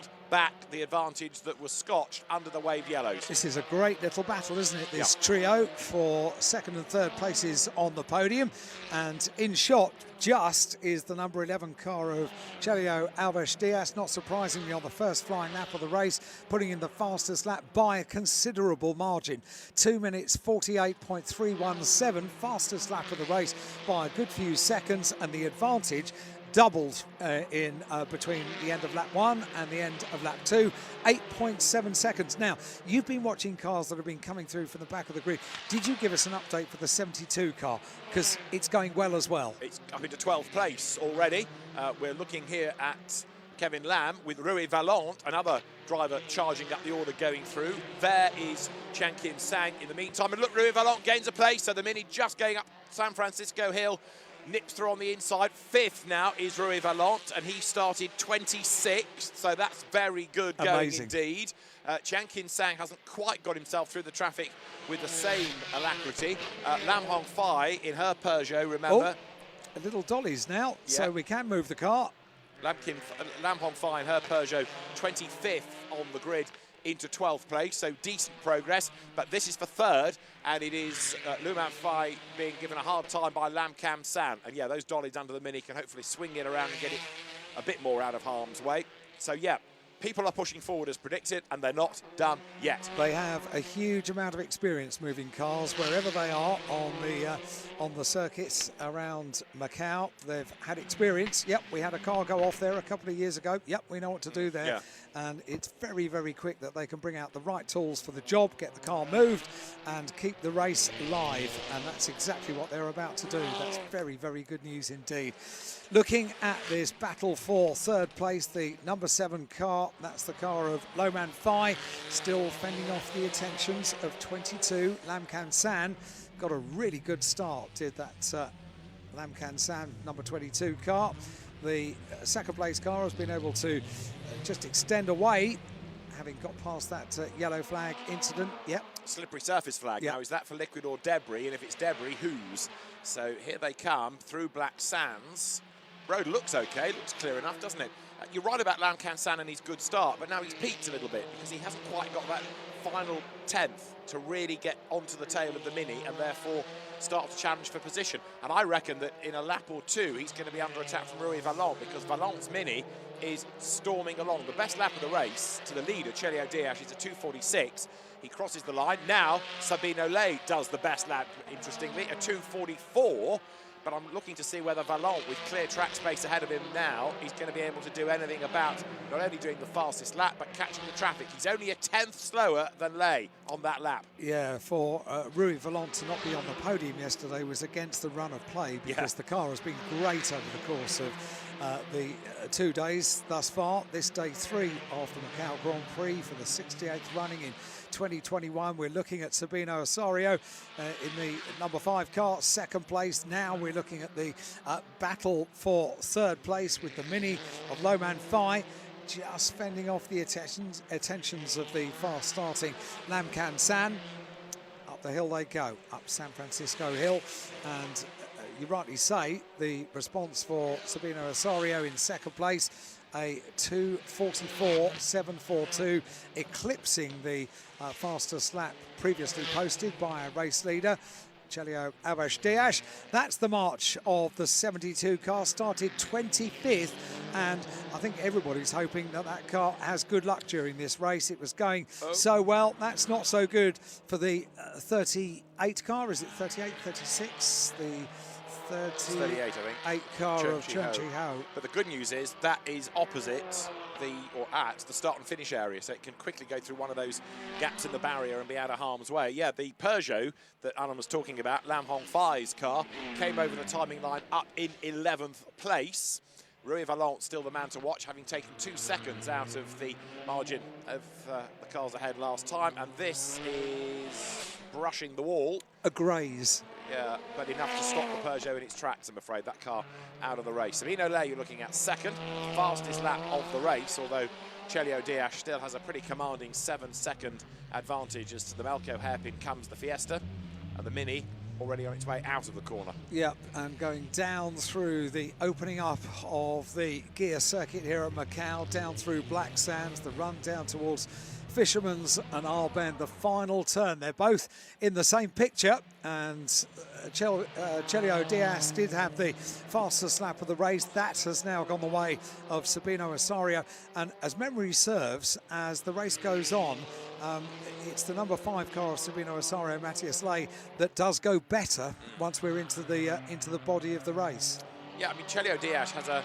hold back the advantage that was scotched under the wave yellows. This is a great little battle, isn't it? This trio for second and third places on the podium. And in shot just is the number 11 car of Chelio Alves Diaz, not surprisingly on the first flying lap of the race, putting in the fastest lap by a considerable margin. 2 minutes 48.317, fastest lap of the race by a good few seconds, and the advantage doubled in between the end of lap 1 and the end of lap 2, 8.7 seconds. Now, you've been watching cars that have been coming through from the back of the grid. Did you give us an update for the 72 car? Because it's going well as well. It's up into 12th place already. We're looking here at Kevin Lamb with Rui Valente, another driver charging up the order going through. There is Chen Kim Sang in the meantime. And look, Rui Valente gains a place, so the Mini just going up San Francisco Hill. Nips through on the inside. 5th now is Rui Valente, and he started 26th, so that's very good going indeed. Chen Kim Sang hasn't quite got himself through the traffic with the same alacrity. Lam Hong Fai in her Peugeot, remember. Oh, a little dollies now, so we can move the car. Lam Hong Fai in her Peugeot, 25th on the grid into 12th place, so decent progress, but this is for 3rd, and it is Lu Man Fai being given a hard time by Lam Cam San. And yeah, those dollies under the Mini can hopefully swing it around and get it a bit more out of harm's way. So yeah, people are pushing forward as predicted, and they're not done yet. They have a huge amount of experience moving cars wherever they are on the circuits around Macau. They've had experience. Yep, we had a car go off there a couple of years ago. Yep, we know what to do there. Yeah. And it's very, very quick that they can bring out the right tools for the job, get the car moved, and keep the race live. And that's exactly what they're about to do. That's very, very good news indeed. Looking at this battle for 3rd place, the number 7 car, that's the car of Lo Man Fai, still fending off the attentions of 22, Lam Can San. Got a really good start, did that Lam Can San number 22 car. The 2nd place car has been able to just extend away, having got past that yellow flag incident. Yep. Slippery surface flag. Now, is that for liquid or debris? And if it's debris, whose? So here they come through black sands. Road looks okay, looks clear enough, doesn't it? You're right about Lam Can San and his good start, but now he's peaked a little bit because he hasn't quite got that final 10th to really get onto the tail of the Mini and therefore start to challenge for position. And I reckon that in a lap or two, he's going to be under attack from Rui Valente, because Valente's Mini is storming along. The best lap of the race to the leader, Chelio Diaz, is a 2:46. He crosses the line. Now, Sabino Lay does the best lap, interestingly, a 2:44. But I'm looking to see whether Valente, with clear track space ahead of him now, is going to be able to do anything about not only doing the fastest lap, but catching the traffic. He's only a 10th slower than Lay on that lap. Yeah, for Rui Valente to not be on the podium yesterday was against the run of play, because the car has been great over the course of the 2 days thus far. This day 3 of the Macau Grand Prix for the 68th running in 2021. We're looking at Sabino Osorio in the number 5 car, 2nd place. Now we're looking at the battle for 3rd place with the Mini of Lo Man Fai, just fending off the attentions of the fast starting Lam Can San. Up the hill they go, up San Francisco Hill, and you rightly say the response for Sabino Osorio in 2nd place, a 2:44.742, eclipsing the fastest lap previously posted by a race leader, Chelio Alves Diaz. That's the march of the 72 car, started 25th, and I think everybody's hoping that that car has good luck during this race. It was going so well. That's not so good for the 38 car. Is it 38, 36? The 38, I think. 8 car of Chen Chi Ho. But the good news is that is opposite at the start and finish area, so it can quickly go through one of those gaps in the barrier and be out of harm's way. Yeah, the Peugeot that Alan was talking about, Lam Hong Fai's car, came over the timing line up in 11th place. Rui Valente still the man to watch, having taken 2 seconds out of the margin of the cars ahead last time, and this is brushing the wall. A graze. Yeah, but enough to stop the Peugeot in its tracks, I'm afraid. That car out of the race. Sabino Lay, you're looking at 2nd, fastest lap of the race, although Chelio Diaz still has a pretty commanding 7-second advantage. As to the Melco hairpin comes the Fiesta, and the Mini already on its way out of the corner. Yep, and going down through the opening up of the gear circuit here at Macau, down through Black Sands, the run down towards Fisherman's and Arbend, the final turn. They're both in the same picture, and Chelio Diaz did have the fastest lap of the race. That has now gone the way of Sabino Osorio, and as memory serves, as the race goes on, it's the number 5 car of Sabino Osorio, Matthias Lay, that does go better once we're into the body of the race. Yeah, I mean, Chelio Diaz has a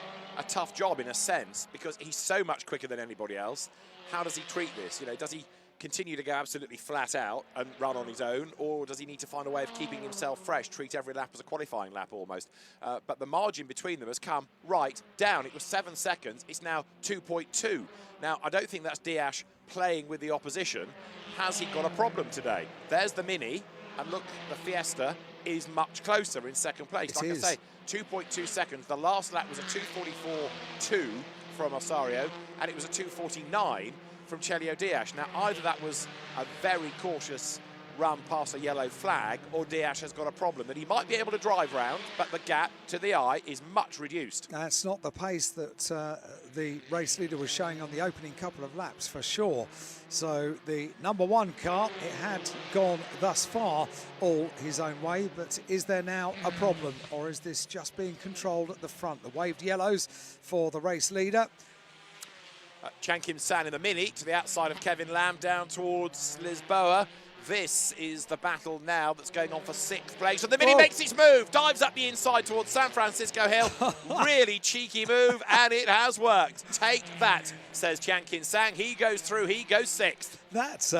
tough job in a sense because he's so much quicker than anybody else. How does he treat this? You know, does he continue to go absolutely flat out and run on his own, or does he need to find a way of keeping himself fresh, treat every lap as a qualifying lap almost? But the margin between them has come right down. It was 7 seconds, it's now 2.2. Now, I don't think that's Diaz playing with the opposition. Has he got a problem today? There's the Mini, and look, the Fiesta is much closer in second place. Like I say, 2.2 seconds. The last lap was a 2:44.2 from Osorio, and it was a 2:49 from Chelio Diaz. Now, either that was a very cautious run past a yellow flag, or Diaz has got a problem that he might be able to drive round, but the gap to the eye is much reduced. That's not the pace that the race leader was showing on the opening couple of laps, for sure. So the number 1 car, it had gone thus far all his own way, but is there now a problem, or is this just being controlled at the front? The waved yellows for the race leader. Chan Kim San in the Mini to the outside of Kevin Lamb down towards Lisboa. This is the battle now that's going on for 6th place. And the Mini makes its move, dives up the inside towards San Francisco Hill. Really cheeky move, and it has worked. Take that, says Chan Kim Sang. He goes through, he goes 6th. That's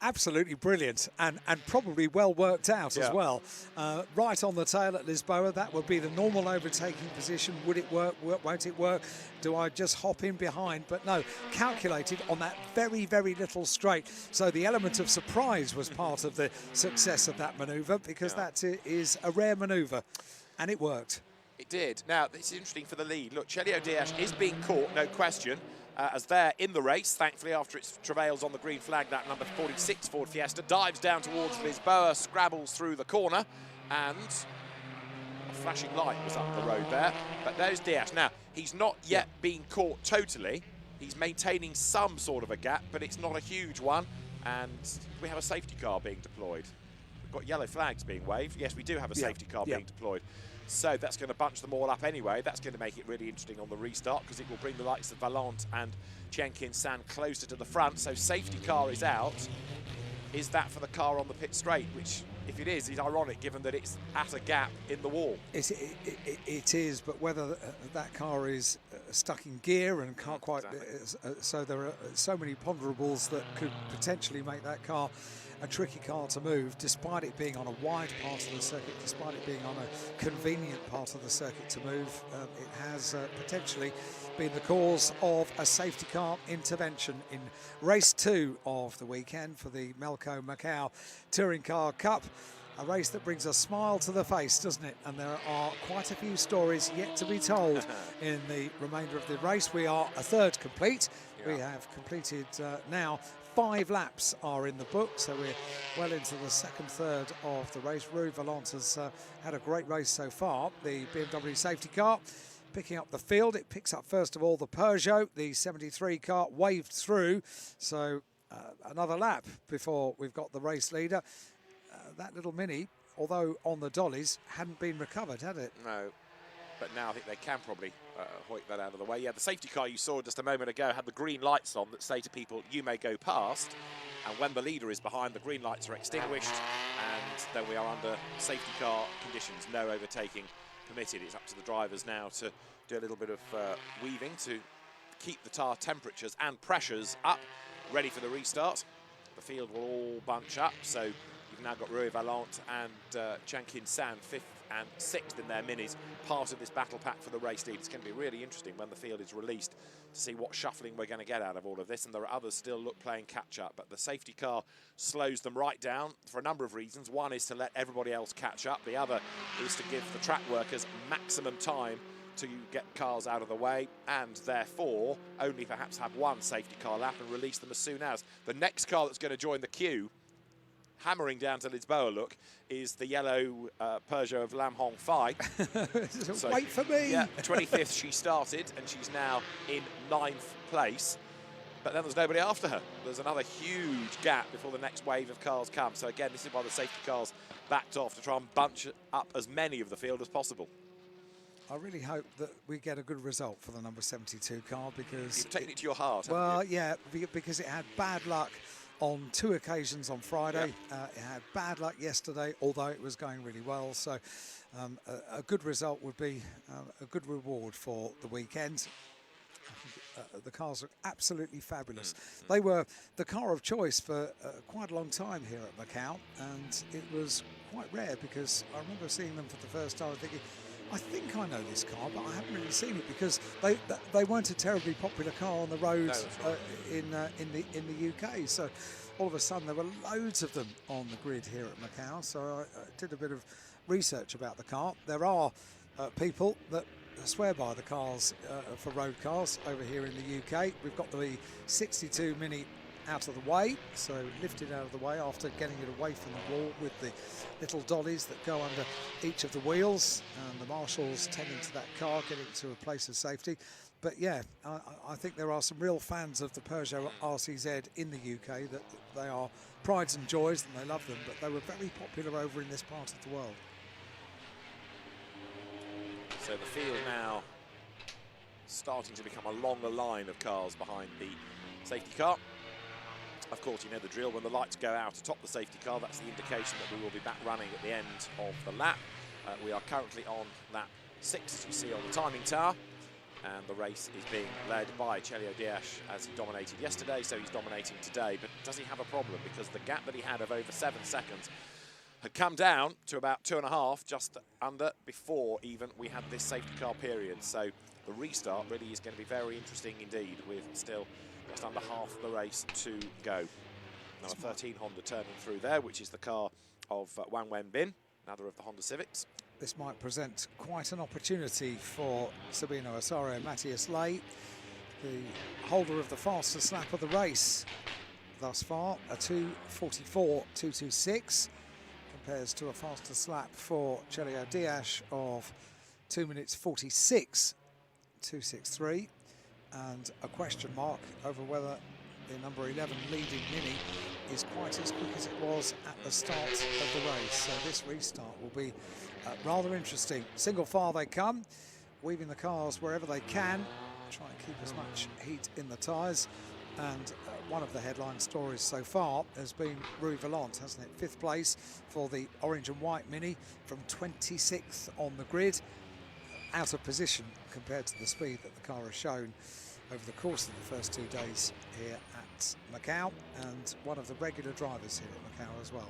absolutely brilliant, and probably well worked out as well. Right on the tail at Lisboa, that would be the normal overtaking position. Would it work? Won't it work? Do I just hop in behind? But no, calculated on that very, very little straight. So the element of surprise was part of the success of that manoeuvre, because that is a rare manoeuvre, and it worked. It did. Now, this is interesting for the lead. Look, Chelio Diaz is being caught, no question, as they're in the race, thankfully, after its travails on the green flag. That number 46 Ford Fiesta dives down towards Lisboa, scrabbles through the corner, and a flashing light was up the road there. But there's Diaz. Now, he's not yet being caught totally. He's maintaining some sort of a gap, but it's not a huge one. And we have a safety car being deployed. We've got yellow flags being waved. Yes, we do have a safety car being deployed. So that's going to bunch them all up anyway. That's going to make it really interesting on the restart, because it will bring the likes of Valente and Chan Kim San closer to the front. So safety car is out. Is that for the car on the pit straight? Which, if it is ironic, given that it's at a gap in the wall. It is, but whether that car is stuck in gear and can't quite... so there are so many ponderables that could potentially make that car a tricky car to move, despite it being on a wide part of the circuit, despite it being on a convenient part of the circuit to move. It has potentially been the cause of a safety car intervention in race 2 of the weekend for the Melco Macau Touring Car Cup. A race that brings a smile to the face, doesn't it? And there are quite a few stories yet to be told in the remainder of the race. We are a third complete. We have completed now 5 laps are in the book, so we're well into the second third of the race. Rui Valente has had a great race so far. The BMW safety car picking up the field. It picks up first of all the Peugeot, the 73 car waved through. So another lap before we've got the race leader. That little Mini, although on the dollies, hadn't been recovered, had it? No, but now I think they can probably hoik that out of the way. Yeah, the safety car you saw just a moment ago had the green lights on that say to people, you may go past. And when the leader is behind, the green lights are extinguished, and then we are under safety car conditions. No overtaking permitted. It's up to the drivers now to do a little bit of weaving to keep the tyre temperatures and pressures up, ready for the restart. The field will all bunch up, so you've now got Rui Valente and Chan Kim San 5th and 6th in their minis, part of this battle pack for the race lead. It's going to be really interesting when the field is released to see what shuffling we're going to get out of all of this, and there are others still playing catch up, but the safety car slows them right down for a number of reasons. One is to let everybody else catch up. The other is to give the track workers maximum time to get cars out of the way, and therefore only perhaps have one safety car lap and release them as soon as. The next car that's going to join the queue hammering down to Lisboa look is the yellow Peugeot of Lam Hong Fai. So, wait for me. Yeah, 25th she started, and she's now in 9th place. But then there's nobody after her. There's another huge gap before the next wave of cars comes. So again, this is why the safety cars backed off, to try and bunch up as many of the field as possible. I really hope that we get a good result for the number 72 car, because... You've taken it to your heart, well, haven't you? yeah, because it had bad luck on 2 occasions on Friday. Yep. It had bad luck yesterday, although it was going really well. So a good result would be a good reward for the weekend. The cars are absolutely fabulous. They were the car of choice for quite a long time here at Macau, and it was quite rare, because I remember seeing them for the first time and thinking, I think I know this car, but I haven't really seen it, because they weren't a terribly popular car on the roads in the UK. So all of a sudden there were loads of them on the grid here at Macau. So I did a bit of research about the car. There are people that swear by the cars for road cars over here in the UK. We've got the 62 Mini out of the way, so lifted out of the way after getting it away from the wall with the little dollies that go under each of the wheels, and the marshals tending to that car, getting to a place of safety. But yeah, I think there are some real fans of the Peugeot RCZ in the UK, that they are prides and joys, and they love them, but they were very popular over in this part of the world. So the field now starting to become a longer line of cars behind the safety car. Of course, you know the drill. When the lights go out atop the safety car, that's the indication that we will be back running at the end of the lap. We are currently on lap 6, as you see on the timing tower. And the race is being led by Chelio Dias, as he dominated yesterday, so he's dominating today. But does he have a problem? Because the gap that he had of over 7 seconds had come down to about 2.5, just under, before even we had this safety car period. So the restart really is going to be very interesting indeed, with still just under half the race to go. Number 13 Honda turning through there, which is the car of Wang Wenbin, another of the Honda Civics. This might present quite an opportunity for Sabino Osorio. Matthias Ley, the holder of the fastest lap of the race thus far, a 2:44.226, compares to a fastest lap for Chelio Dias of 2 minutes 46.263, and a question mark over whether the number 11 leading Mini is quite as quick as it was at the start of the race. So this restart will be rather interesting. Single file they come, weaving the cars wherever they can, try and keep as much heat in the tyres. And one of the headline stories so far has been Rui Valente, hasn't it? 5th place for the orange and white Mini, from 26th on the grid, out of position compared to the speed that the car has shown over the course of the first 2 days here at Macau, and one of the regular drivers here at Macau as well.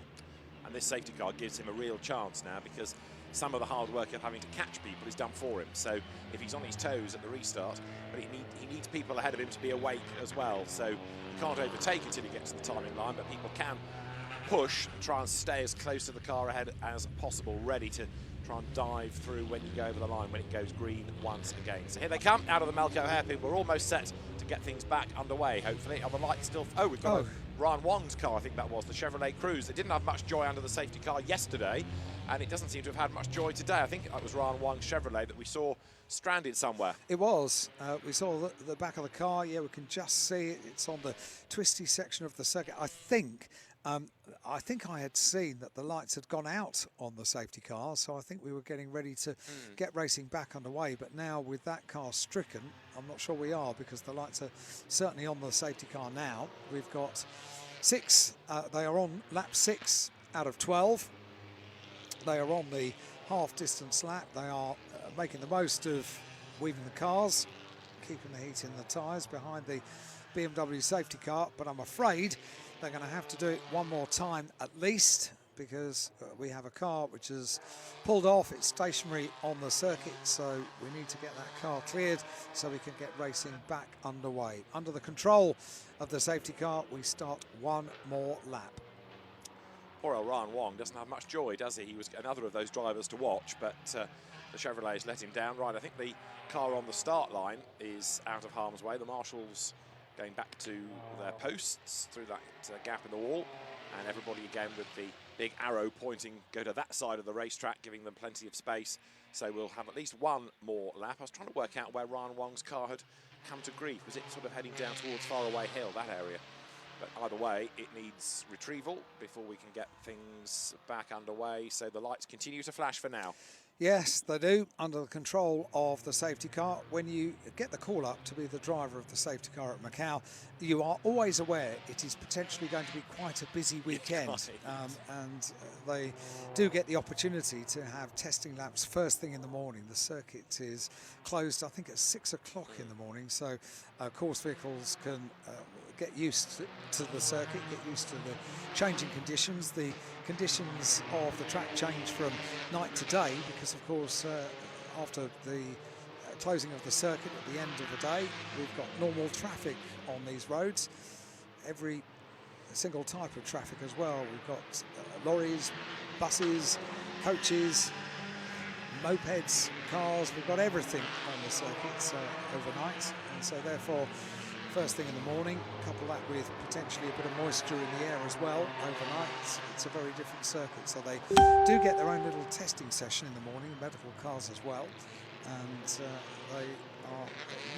And this safety car gives him a real chance now, because some of the hard work of having to catch people is done for him. So if he's on his toes at the restart, but he needs people ahead of him to be awake as well. So he can't overtake until he gets to the timing line, but people can push and try and stay as close to the car ahead as possible, ready to try and dive through when you go over the line, when it goes green once again. So here they come out of the Melco hairpin. We're almost set to get things back underway, hopefully. Are the lights still... Oh, we've got Ryan Wong's car, I think that was, the Chevrolet Cruze. It didn't have much joy under the safety car yesterday, and it doesn't seem to have had much joy today. I think it was Ryan Wong's Chevrolet that we saw stranded somewhere. It was. We saw the back of the car. Yeah, we can just see it. It's on the twisty section of the circuit. I think I had seen that the lights had gone out on the safety car, so I think we were getting ready to get racing back underway. But now with that car stricken, I'm not sure we are, because the lights are certainly on the safety car now. We've got 6. They are on lap 6 out of 12. They are on the half distance lap. They are making the most of weaving the cars, keeping the heat in the tyres behind the BMW safety car, but I'm afraid they're going to have to do it one more time at least, because we have a car which is pulled off. It's stationary on the circuit, so we need to get that car cleared so we can get racing back underway. Under the control of the safety car, we start one more lap. Poor old Ryan Wong doesn't have much joy, does he? He was another of those drivers to watch, but the Chevrolet's let him down. Right, I think the car on the start line is out of harm's way. The marshals going back to their posts through that gap in the wall, and everybody again with the big arrow pointing, go to that side of the racetrack, giving them plenty of space. So we'll have at least one more lap. I was trying to work out where Ryan Wong's car had come to grief. Was it sort of heading down towards Faraway Hill, that area? But either way, it needs retrieval before we can get things back underway. So the lights continue to flash for now. Yes, they do, under the control of the safety car. When you get the call up to be the driver of the safety car at Macau, you are always aware it is potentially going to be quite a busy weekend. And they do get the opportunity to have testing laps first thing in the morning. The circuit is closed, I think, at 6 o'clock in the morning, so course vehicles can get used to the circuit, get used to the changing conditions. The conditions of the track change from night to day because, of course, after the closing of the circuit at the end of the day, we've got normal traffic on these roads. Every single type of traffic as well. We've got lorries, buses, coaches, mopeds, cars. We've got everything on the circuits overnight, and so therefore first thing in the morning, couple that with potentially a bit of moisture in the air as well overnight. It's a very different circuit, so they do get their own little testing session in the morning, medical cars as well, and they are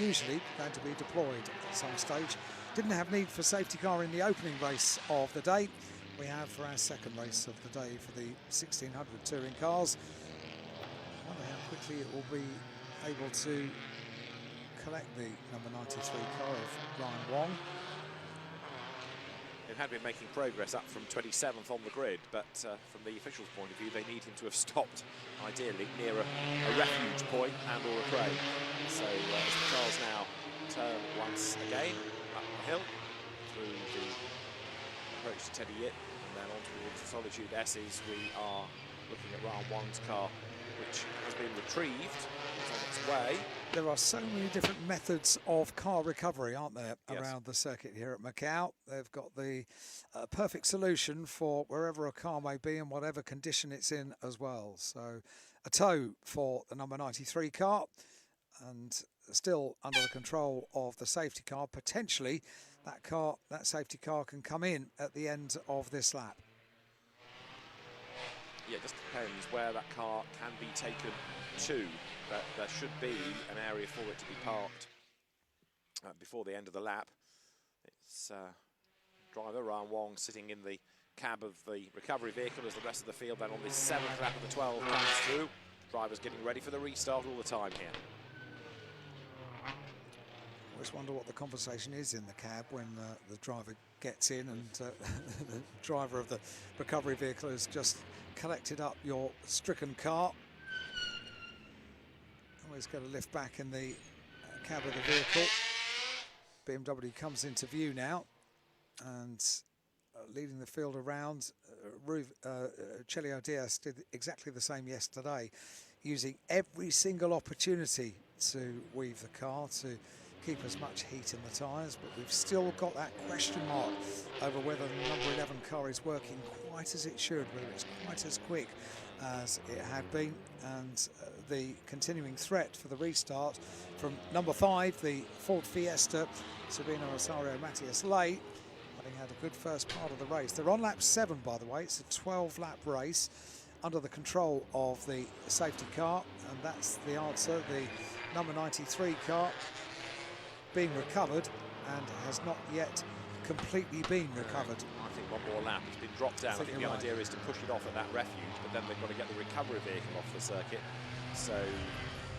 usually going to be deployed at some stage. Didn't have need for safety car in the opening race of the day. We have for our second race of the day for the 1600 touring cars. I wonder how quickly it will be able to collect the number 93 car of Ryan Wong. It had been making progress up from 27th on the grid, but from the officials' point of view, they need him to have stopped, ideally, near a refuge point and or a crane. So as the cars now turn once again up the hill through the approach to Teddy Yip and then on towards the Solitude S's, we are looking at Ryan Wong's car, which has been retrieved. It's on its way. There are so many different methods of car recovery, aren't there, Yes, around the circuit here at Macau. They've got the perfect solution for wherever a car may be and whatever condition it's in as well. So a tow for the number 93 car, and still under the control of the safety car. Potentially that safety car can come in at the end of this lap. Yeah, it just depends where that car can be taken to. But there should be an area for it to be parked before the end of the lap. It's driver Ryan Wong sitting in the cab of the recovery vehicle as the rest of the field then on this 7th lap of the 12 comes through. Driver's getting ready for the restart all the time here. I always wonder what the conversation is in the cab when the driver gets in and the driver of the recovery vehicle has just collected up your stricken car. Always got to lift back in the cab of the vehicle. BMW comes into view now and leading the field around. Chelio Diaz did exactly the same yesterday, using every single opportunity to weave the car to keep as much heat in the tyres, but we've still got that question mark over whether the number 11 car is working quite as it should, whether it's quite as quick as it had been, and the continuing threat for the restart from number 5, the Ford Fiesta, Sabino Rosario Matias Lay, having had a good first part of the race. They're on lap 7, by the way. It's a 12-lap race under the control of the safety car, and that's the answer. The number 93 car being recovered and has not yet completely been recovered. I think one more lap. It's been dropped down. I think the idea is to push it off at that refuge, but then they've got to get the recovery vehicle off the circuit. So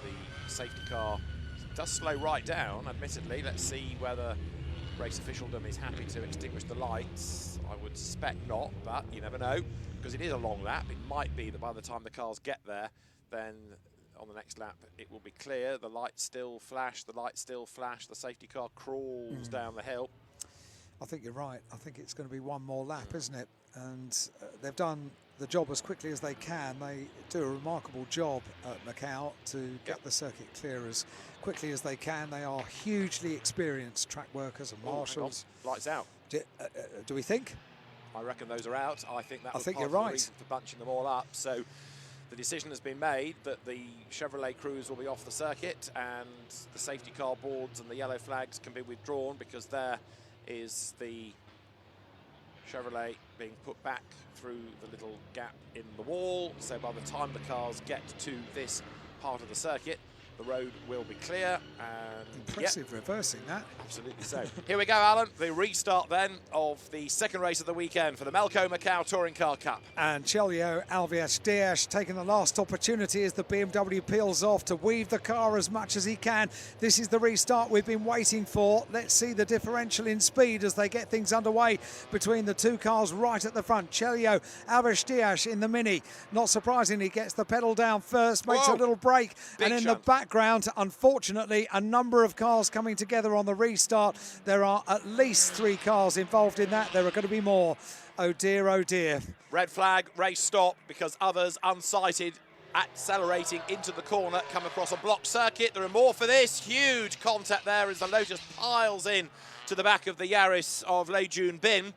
the safety car does slow right down, admittedly. Let's see whether race officialdom is happy to extinguish the lights. I would suspect not, but you never know, because it is a long lap. It might be that by the time the cars get there, then on the next lap it will be clear. The lights still flash, the lights still flash, the safety car crawls down the hill. I think you're right. I think it's going to be one more lap, isn't it? And they've done the job as quickly as they can. They do a remarkable job at Macau to get the circuit clear as quickly as they can. They are hugely experienced track workers and marshals. Lights out. Do we think? I reckon those are out. I think that was you're part of right. the reason for bunching them all up. So the decision has been made that the Chevrolet crews will be off the circuit and the safety car boards and the yellow flags can be withdrawn, because there is the Chevrolet being put back through the little gap in the wall. So by the time the cars get to this part of the circuit, the road will be clear. And impressive reversing that. Absolutely so. Here we go, Alan. The restart then of the second race of the weekend for the Macau Touring Car Cup. And Chelio Alves Diaz taking the last opportunity as the BMW peels off to weave the car as much as he can. This is the restart we've been waiting for. Let's see the differential in speed as they get things underway between the two cars right at the front. Chelio Alves Diaz in the Mini. Not surprisingly, gets the pedal down first, makes a little break. Big and in jump. the background, unfortunately, a number of cars coming together on the restart. There are at least 3 cars involved in that. There are going to be more. Oh dear, oh dear. Red flag, race stop, because others unsighted accelerating into the corner come across a blocked circuit. There are more for this. Huge contact there as the Lotus piles in to the back of the Yaris of Lei Jun Bin.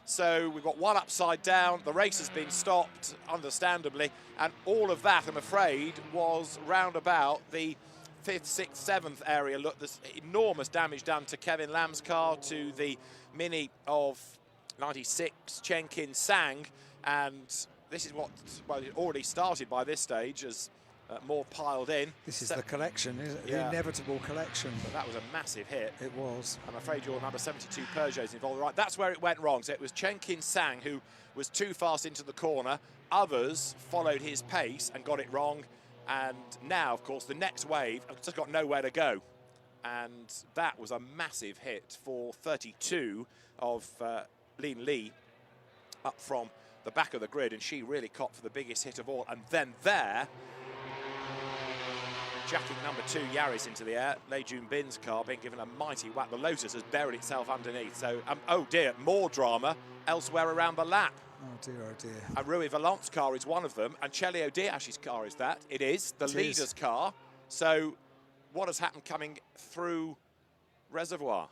So we've got one upside down. The race has been stopped, understandably, and all of that, I'm afraid, was round about the 5th, 6th, 7th area. Look, there's enormous damage done to Kevin Lam's car, to the Mini of 96 Chen Kin Sang, and this is what, well, it already started by this stage as more piled in. This is the collection, isn't it? The inevitable collection. But that was a massive hit. It was. I'm afraid your number 72 Peugeot's involved. Right, that's where it went wrong. So it was Chen Kin Sang who was too fast into the corner. Others followed his pace and got it wrong. And now, of course, the next wave have just got nowhere to go. And that was a massive hit for 32 of Lin Li up from the back of the grid. And she really copped for the biggest hit of all. And then there, jacking number 2 Yaris into the air, Lei Jun Bin's car being given a mighty whack. The Lotus has buried itself underneath. So, oh dear, more drama elsewhere around the lap. Oh dear, oh dear. And Rui Valent's car is one of them, and Chelio Diaz's car is that. It is, the leader's car. So what has happened coming through Reservoir?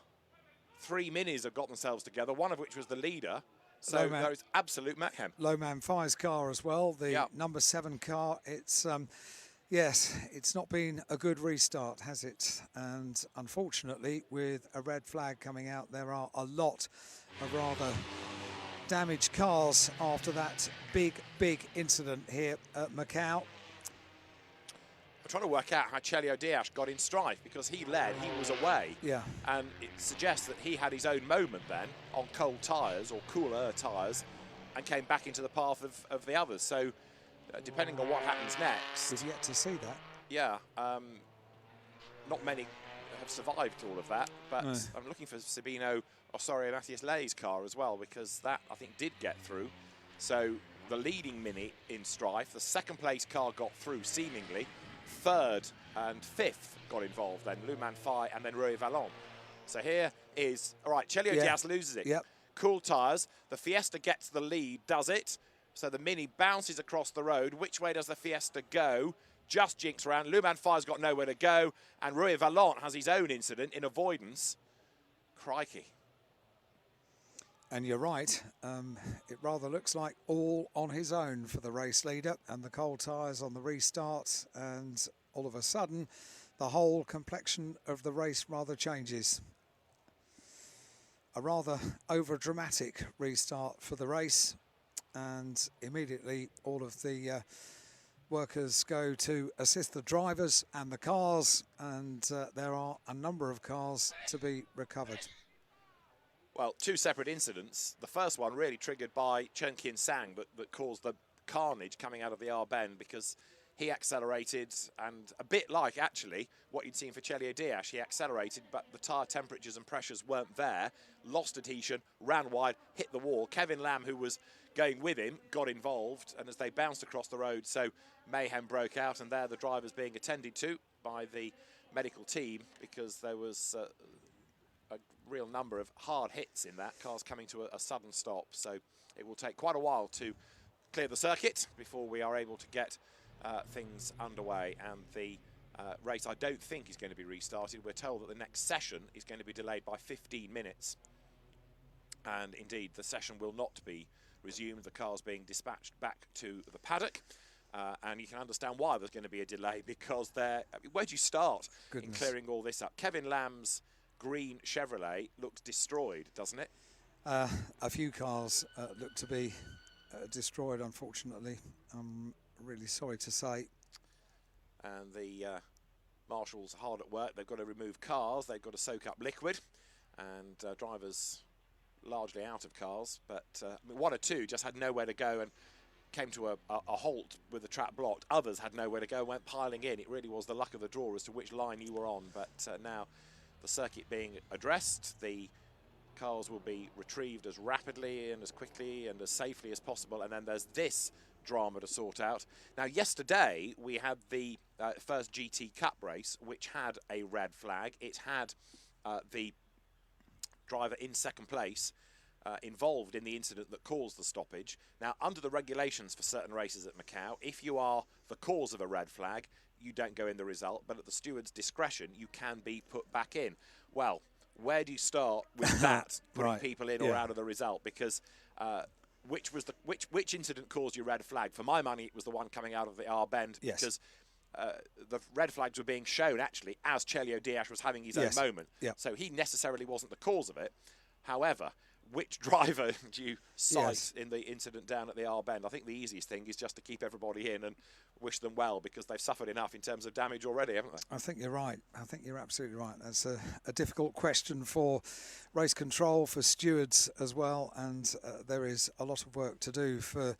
3 minis have got themselves together, one of which was the leader. So there is absolute mayhem. Loman Fai's car as well, the number 7 car. It's yes, it's not been a good restart, has it? And unfortunately, with a red flag coming out, there are a lot of rather damaged cars after that big incident here at Macau. I'm trying to work out how Chelio Diaz got in strife, because he led, he was away. Yeah. And it suggests that he had his own moment then on cold tyres or cooler tyres and came back into the path of the others. So depending on what happens next. We've yet to see that. Yeah. Not many have survived all of that, but I'm looking for Sabino, Matthias Lei's car as well, because that, I think, did get through. So the leading Mini in strife, the second place car got through seemingly, 3rd and 5th got involved then, Luman Fai and then Rui Valent. So here is, all right, Chelio Diaz loses it. Yep. Cool tyres, the Fiesta gets the lead, does it? So the Mini bounces across the road. Which way does the Fiesta go? Just jinks around. Luman Fai's got nowhere to go, and Rui Valent has his own incident in avoidance. Crikey. And you're right, it rather looks like all on his own for the race leader, and the cold tyres on the restart, and all of a sudden the whole complexion of the race rather changes. A rather over-dramatic restart for the race, and immediately all of the workers go to assist the drivers and the cars, and there are a number of cars to be recovered. Well, 2 separate incidents. The first one really triggered by Chen Kin Sang that caused the carnage coming out of the R bend, because he accelerated, and a bit like, actually, what you'd seen for Chelio Diaz. He accelerated, but the tyre temperatures and pressures weren't there, lost adhesion, ran wide, hit the wall. Kevin Lam, who was going with him, got involved, and as they bounced across the road, so mayhem broke out, and there the drivers being attended to by the medical team, because there was a real number of hard hits in that, cars coming to a sudden stop. So it will take quite a while to clear the circuit before we are able to get things underway, and the race I don't think is going to be restarted. We're told that the next session is going to be delayed by 15 minutes, and indeed the session will not be resumed. The cars being dispatched back to the paddock. And you can understand why there's going to be a delay, because where do you start in clearing all this up? Kevin Lamb's green Chevrolet looks destroyed, doesn't it? A few cars look to be destroyed, unfortunately. I'm really sorry to say. And the marshals are hard at work. They've got to remove cars, they've got to soak up liquid, and drivers largely out of cars. But one or two just had nowhere to go and came to a halt with the track blocked. Others had nowhere to go, went piling in. It really was the luck of the draw as to which line you were on. But now the circuit being addressed, the cars will be retrieved as rapidly and as quickly and as safely as possible. And then there's this drama to sort out. Now, yesterday we had the first GT Cup race, which had a red flag. It had the driver in second place involved in the incident that caused the stoppage. Now, under the regulations for certain races at Macau, if you are the cause of a red flag, you don't go in the result, but at the steward's discretion, you can be put back in. Well, where do you start with that, putting people in or out of the result? Because which incident caused your red flag? For my money, it was the one coming out of the R bend, because the red flags were being shown actually as Chelio Diaz was having his own moment. So he necessarily wasn't the cause of it. However, which driver do you cite in the incident down at the R bend? I think the easiest thing is just to keep everybody in and wish them well, because they've suffered enough in terms of damage already, haven't they? I think you're right. I think you're absolutely right. That's a difficult question for race control, for stewards as well, and there is a lot of work to do for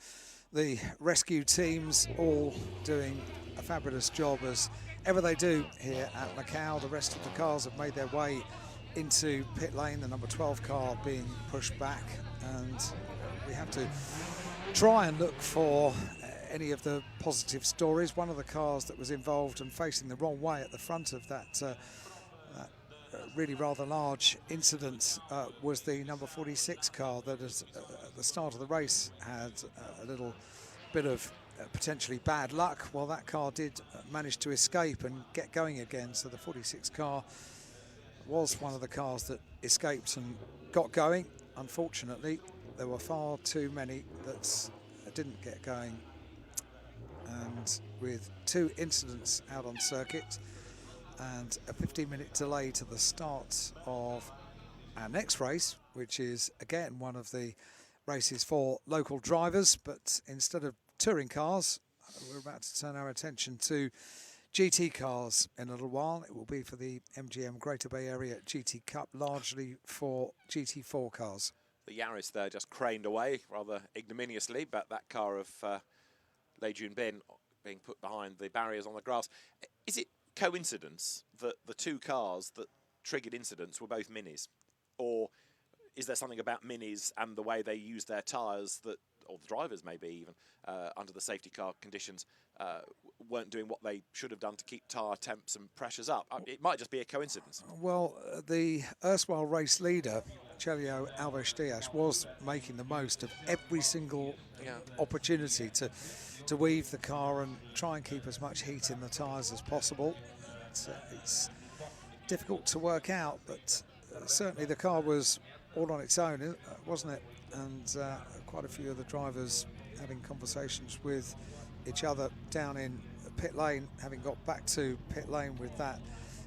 the rescue teams, all doing a fabulous job as ever they do here at Macau. The rest of the cars have made their way into pit lane, the number 12 car being pushed back, and we have to try and look for any of the positive stories. One of the cars that was involved and facing the wrong way at the front of that really rather large incident was the number 46 car that at the start of the race had a little bit of potentially bad luck. Well, that car did manage to escape and get going again, so the 46 car was one of the cars that escaped and got going. Unfortunately, there were far too many that didn't get going, and with two incidents out on circuit and a 15-minute delay to the start of our next race, which is again one of the races for local drivers, but instead of touring cars, we're about to turn our attention to GT cars in a little while. It will be for the MGM Greater Bay Area GT Cup, largely for GT4 cars. The Yaris there just craned away rather ignominiously, but that car of Lei Junbin being put behind the barriers on the grass. Is it coincidence that the two cars that triggered incidents were both minis? Or is there something about minis and the way they use their tyres that, or the drivers maybe even, under the safety car conditions, weren't doing what they should have done to keep tyre temps and pressures up? It might just be a coincidence. Well, the erstwhile race leader, Chelio Alves Diaz, was making the most of every single opportunity to weave the car and try and keep as much heat in the tyres as possible. It's difficult to work out, but certainly the car was all on its own, wasn't it? And quite a few of the drivers having conversations with each other down in pit lane, having got back to pit lane with that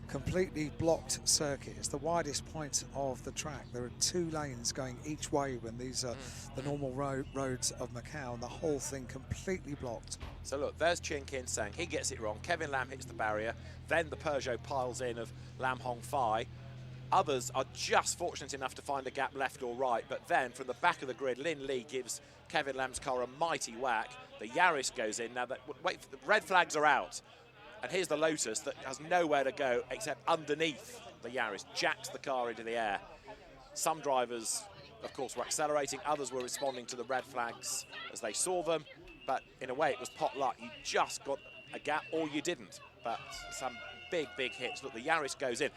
completely blocked circuit. It's the widest point of the track. There are two lanes going each way when these are the normal roads of Macau, and the whole thing completely blocked. So look, there's Chin Kin Sang. He gets it wrong. Kevin Lam hits the barrier. Then the Peugeot piles in of Lam Hong Fai. Others are just fortunate enough to find a gap left or right, but then from the back of the grid, Lin Lee gives Kevin Lam's car a mighty whack. The Yaris goes in. Now, the red flags are out. And here's the Lotus that has nowhere to go except underneath the Yaris, jacks the car into the air. Some drivers, of course, were accelerating. Others were responding to the red flags as they saw them. But in a way, it was pot luck. You just got a gap or you didn't. But some big, big hits. Look, the Yaris goes in.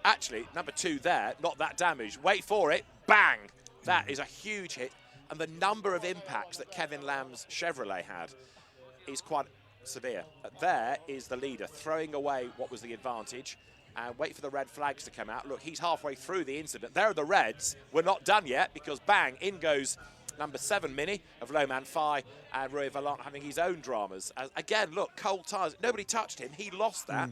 Actually, number 2 there, not that damaged. Wait for it. Bang! That is a huge hit. And the number of impacts that Kevin Lam's Chevrolet had is quite severe. There is the leader throwing away what was the advantage, and wait for the red flags to come out. Look, he's halfway through the incident. There are the reds. We're not done yet, because bang, in goes number 7 Mini of Loman Fai and Rui Vallant having his own dramas. Again, look, cold tyres. Nobody touched him. He lost that.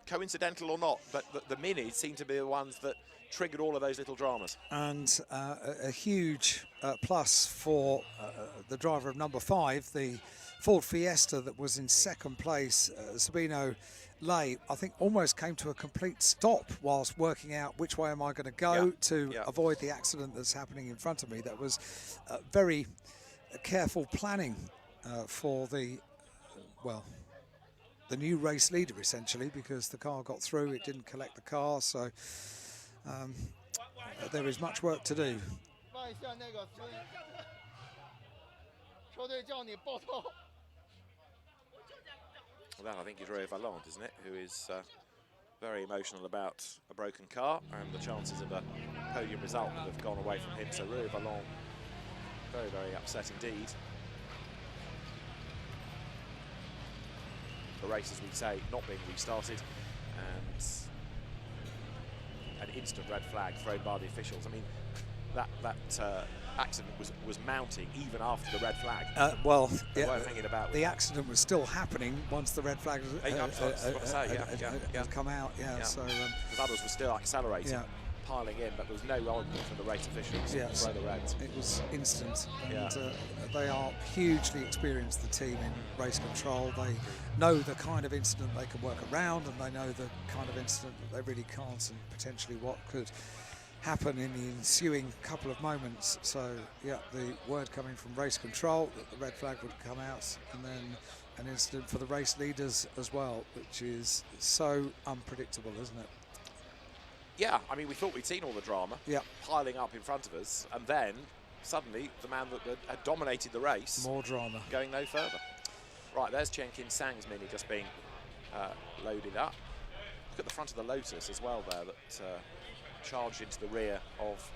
Coincidental or not, but the Minis seem to be the ones that triggered all of those little dramas. And a huge plus for the driver of number 5, the Ford Fiesta that was in second place, Sabino Lay, I think almost came to a complete stop whilst working out which way am I going to go to avoid the accident that's happening in front of me. That was very careful planning for the, well, the new race leader essentially, because the car got through, it didn't collect the car, so there is much work to do. Well, that I think is Rui Vallant, isn't it, who is very emotional about a broken car, and the chances of a podium result have gone away from him. So Rui Vallant, very, very upset indeed. The race, as we say, not being restarted, and an instant red flag thrown by the officials. I mean, that accident was mounting even after the red flag. Well, they weren't hanging about. The accident was still happening once the red flag had come out. So because others were still accelerating, piling in, but there was no argument from the race officials to throw the reds. It was instant, and they are hugely experienced, the team in race control. They know the kind of incident they can work around, and they know the kind of incident that they really can't, and potentially what could happen in the ensuing couple of moments. So the word coming from race control that the red flag would come out, and then an incident for the race leaders as well, which is so unpredictable, isn't it? Yeah, I mean, we thought we'd seen all the drama piling up in front of us, and then suddenly the man that had dominated the race, more drama, going no further. Right, there's Chen Kin Sang's Mini just being loaded up. Look at the front of the Lotus as well there, that charged into the rear of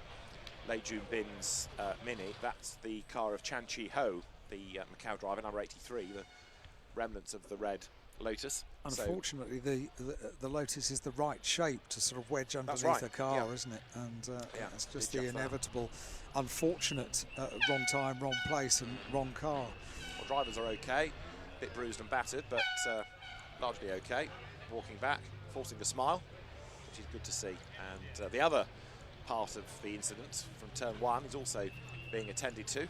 Lei Jun Bin's Mini. That's the car of Chan Chi Ho, the Macau driver, number 83, the remnants of the red Lotus. Unfortunately, the Lotus is the right shape to sort of wedge underneath the car, isn't it? And it's just the inevitable, unfortunate wrong time, wrong place, and wrong car. Well, drivers are okay, a bit bruised and battered, but largely okay. Walking back, forcing a smile, which is good to see. And the other part of the incident from turn 1 is also being attended to.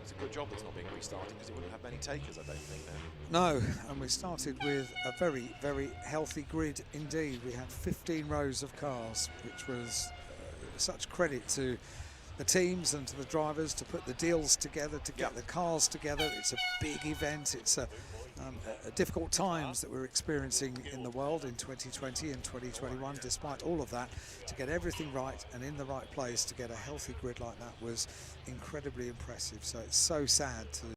It's a good job it's not being restarted, because it wouldn't have many takers, I don't think. No, and we started with a very, very healthy grid indeed. We had 15 rows of cars, which was such credit to the teams and to the drivers to put the deals together, to get the cars together. It's a big event. It's a difficult times that we're experiencing in the world in 2020 and 2021. Despite all of that, to get everything right and in the right place, to get a healthy grid like that was incredibly impressive. So it's so sad to